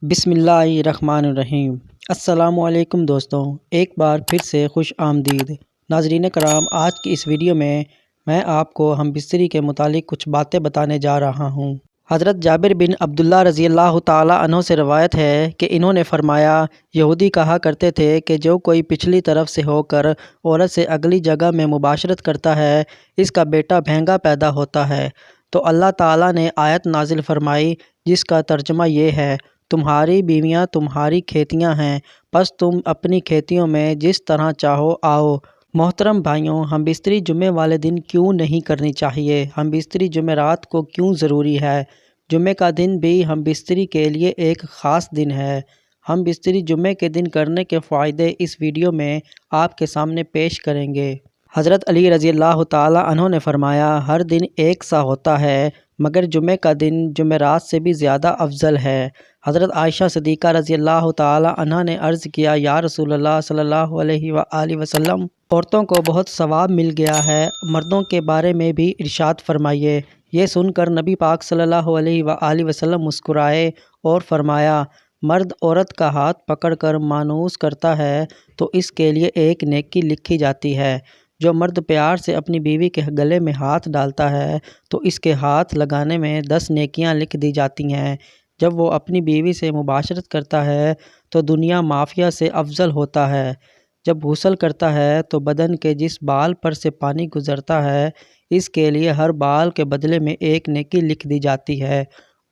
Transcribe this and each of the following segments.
بسم اللہ الرحمن الرحیم۔ السلام علیکم دوستوں، ایک بار پھر سے خوش آمدید۔ ناظرین کرام، آج کی اس ویڈیو میں آپ کو ہم بستری کے متعلق کچھ باتیں بتانے جا رہا ہوں۔ حضرت جابر بن عبداللہ رضی اللہ تعالیٰ عنہ سے روایت ہے کہ انہوں نے فرمایا، یہودی کہا کرتے تھے کہ جو کوئی پچھلی طرف سے ہو کر عورت سے اگلی جگہ میں مباشرت کرتا ہے، اس کا بیٹا بھینگا پیدا ہوتا ہے۔ تو اللہ تعالیٰ نے آیت نازل فرمائی جس کا ترجمہ یہ ہے، تمہاری بیویاں تمہاری کھیتیاں ہیں، پس تم اپنی کھیتیوں میں جس طرح چاہو آؤ۔ محترم بھائیوں، ہم بستری جمعے والے دن کیوں نہیں کرنی چاہیے؟ ہم بستری جمعرات کو کیوں ضروری ہے؟ جمعے کا دن بھی ہم بستری کے لیے ایک خاص دن ہے۔ ہم بستری جمعے کے دن کرنے کے فائدے اس ویڈیو میں آپ کے سامنے پیش کریں گے۔ حضرت علی رضی اللہ تعالیٰ عنہ نے فرمایا، ہر دن ایک سا ہوتا ہے مگر جمعے کا دن جمعرات سے بھی زیادہ افضل ہے۔ حضرت عائشہ صدیقہ رضی اللہ تعالیٰ عنہا نے عرض کیا، یا رسول اللہ صلی اللہ علیہ وآلہ وسلم، عورتوں کو بہت ثواب مل گیا ہے، مردوں کے بارے میں بھی ارشاد فرمائیے۔ یہ سن کر نبی پاک صلی اللہ علیہ وآلہ وسلم مسکرائے اور فرمایا، مرد عورت کا ہاتھ پکڑ کر مانوس کرتا ہے تو اس کے لیے ایک نیکی لکھی جاتی ہے۔ جو مرد پیار سے اپنی بیوی کے گلے میں ہاتھ ڈالتا ہے تو اس کے ہاتھ لگانے میں 10 نیکیاں لکھ دی جاتی ہیں۔ جب وہ اپنی بیوی سے مباشرت کرتا ہے تو دنیا مافیہ سے افضل ہوتا ہے۔ جب غسل کرتا ہے تو بدن کے جس بال پر سے پانی گزرتا ہے، اس کے لیے ہر بال کے بدلے میں ایک نیکی لکھ دی جاتی ہے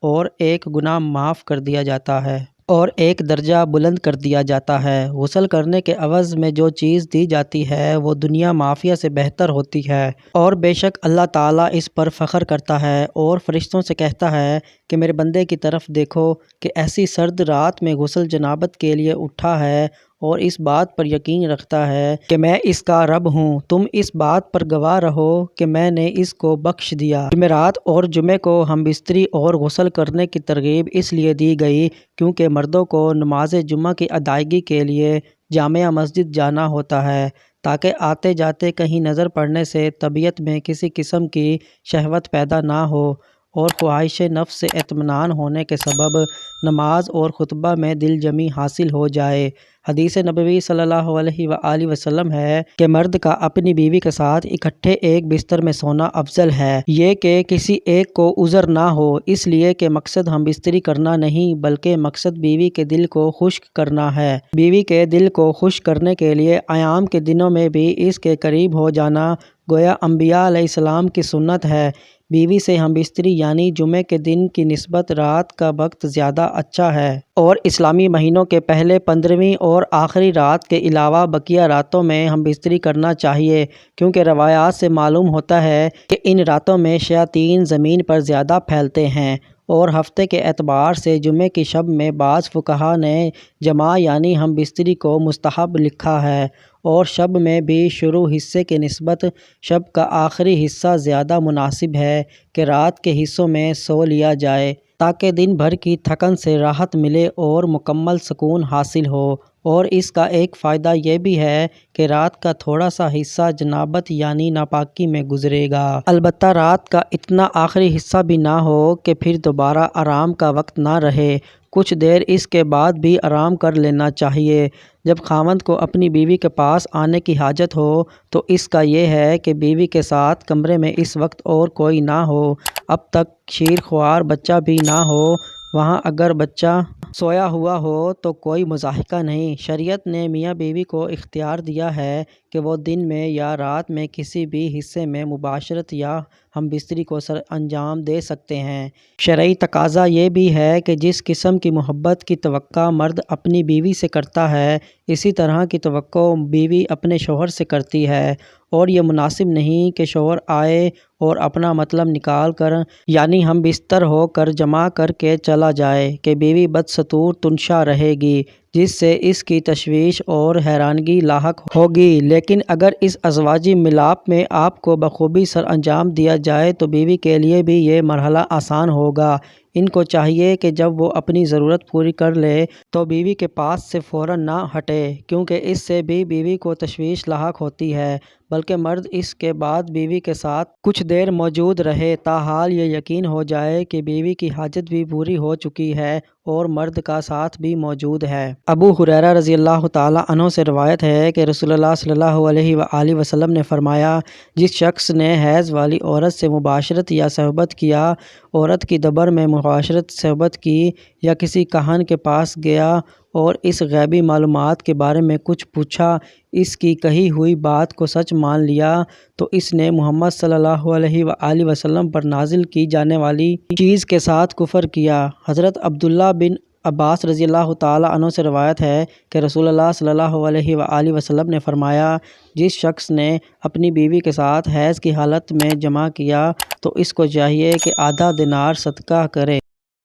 اور ایک گناہ معاف کر دیا جاتا ہے اور ایک درجہ بلند کر دیا جاتا ہے۔ غسل کرنے کے عوض میں جو چیز دی جاتی ہے وہ دنیا مافیہ سے بہتر ہوتی ہے، اور بے شک اللہ تعالیٰ اس پر فخر کرتا ہے اور فرشتوں سے کہتا ہے کہ میرے بندے کی طرف دیکھو کہ ایسی سرد رات میں غسل جنابت کے لیے اٹھا ہے اور اس بات پر یقین رکھتا ہے کہ میں اس کا رب ہوں۔ تم اس بات پر گواہ رہو کہ میں نے اس کو بخش دیا۔ جمعرات اور جمعے کو ہم بستری اور غسل کرنے کی ترغیب اس لیے دی گئی کیونکہ مردوں کو نماز جمعہ کی ادائیگی کے لیے جامع مسجد جانا ہوتا ہے تاکہ آتے جاتے کہیں نظر پڑنے سے طبیعت میں کسی قسم کی شہوت پیدا نہ ہو اور خواہش نفس سے اطمینان ہونے کے سبب نماز اور خطبہ میں دل جمی حاصل ہو جائے۔ حدیث نبوی صلی اللہ علیہ وآلہ وسلم ہے کہ مرد کا اپنی بیوی کے ساتھ اکٹھے ایک بستر میں سونا افضل ہے، یہ کہ کسی ایک کو عذر نہ ہو، اس لیے کہ مقصد ہم بستری کرنا نہیں بلکہ مقصد بیوی کے دل کو خشک کرنا ہے۔ بیوی کے دل کو خشک کرنے کے لیے ایام کے دنوں میں بھی اس کے قریب ہو جانا گویا انبیاء علیہ السلام کی سنت ہے۔ بیوی سے ہم بستری یعنی جمعے کے دن کی نسبت رات کا وقت زیادہ اچھا ہے، اور اسلامی مہینوں کے پہلے 15ویں اور آخری رات کے علاوہ بقیہ راتوں میں ہم بستری کرنا چاہیے، کیونکہ روایات سے معلوم ہوتا ہے کہ ان راتوں میں شیاطین زمین پر زیادہ پھیلتے ہیں۔ اور ہفتے کے اعتبار سے جمعے کی شب میں بعض فقہا نے جماع یعنی ہم بستری کو مستحب لکھا ہے، اور شب میں بھی شروع حصے کی نسبت شب کا آخری حصہ زیادہ مناسب ہے کہ رات کے حصوں میں سو لیا جائے تاکہ دن بھر کی تھکن سے راحت ملے اور مکمل سکون حاصل ہو۔ اور اس کا ایک فائدہ یہ بھی ہے کہ رات کا تھوڑا سا حصہ جنابت یعنی ناپاکی میں گزرے گا، البتہ رات کا اتنا آخری حصہ بھی نہ ہو کہ پھر دوبارہ آرام کا وقت نہ رہے۔ کچھ دیر اس کے بعد بھی آرام کر لینا چاہیے۔ جب خاوند کو اپنی بیوی کے پاس آنے کی حاجت ہو تو اس کا یہ ہے کہ بیوی کے ساتھ کمرے میں اس وقت اور کوئی نہ ہو، اب تک شیر خوار بچہ بھی نہ ہو۔ وہاں اگر بچہ سویا ہوا ہو تو کوئی مضحکہ نہیں۔ شریعت نے میاں بیوی کو اختیار دیا ہے کہ وہ دن میں یا رات میں کسی بھی حصے میں مباشرت یا ہم بستری کو سر انجام دے سکتے ہیں۔ شرعی تقاضا یہ بھی ہے کہ جس قسم کی محبت کی توقع مرد اپنی بیوی سے کرتا ہے، اسی طرح کی توقع بیوی اپنے شوہر سے کرتی ہے، اور یہ مناسب نہیں کہ شوہر آئے اور اپنا مطلب نکال کر یعنی ہم بستر ہو کر جمع کر کے چلا جائے کہ بیوی بدستور تنشا رہے گی، جس سے اس کی تشویش اور حیرانگی لاحق ہوگی۔ لیکن اگر اس ازواجی ملاپ میں آپ کو بخوبی سر انجام دیا جائے تو بیوی کے لیے بھی یہ مرحلہ آسان ہوگا۔ ان کو چاہیے کہ جب وہ اپنی ضرورت پوری کر لے تو بیوی کے پاس سے فوراً نہ ہٹے، کیونکہ اس سے بھی بیوی کو تشویش لاحق ہوتی ہے، بلکہ مرد اس کے بعد بیوی کے ساتھ کچھ دیر موجود رہے تاحال یہ یقین ہو جائے کہ بیوی کی حاجت بھی پوری ہو چکی ہے اور مرد کا ساتھ بھی موجود ہے۔ ابو ہریرہ رضی اللہ تعالیٰ عنہ سے روایت ہے کہ رسول اللہ صلی اللہ علیہ وآلہ وسلم نے فرمایا، جس شخص نے حیض والی عورت سے مباشرت یا صحبت کیا، عورت کی دبر میں مباشرت صحبت کی یا کسی کاہن کے پاس گیا اور اس غیبی معلومات کے بارے میں کچھ پوچھا، اس کی کہی ہوئی بات کو سچ مان لیا، تو اس نے محمد صلی اللہ علیہ وآلہ وسلم پر نازل کی جانے والی چیز کے ساتھ کفر کیا۔ حضرت عبداللہ بن عباس رضی اللہ تعالیٰ عنہ سے روایت ہے کہ رسول اللہ صلی اللہ علیہ وآلہ وسلم نے فرمایا، جس شخص نے اپنی بیوی کے ساتھ حیض کی حالت میں جماع کیا تو اس کو چاہیے کہ آدھا دینار صدقہ کرے۔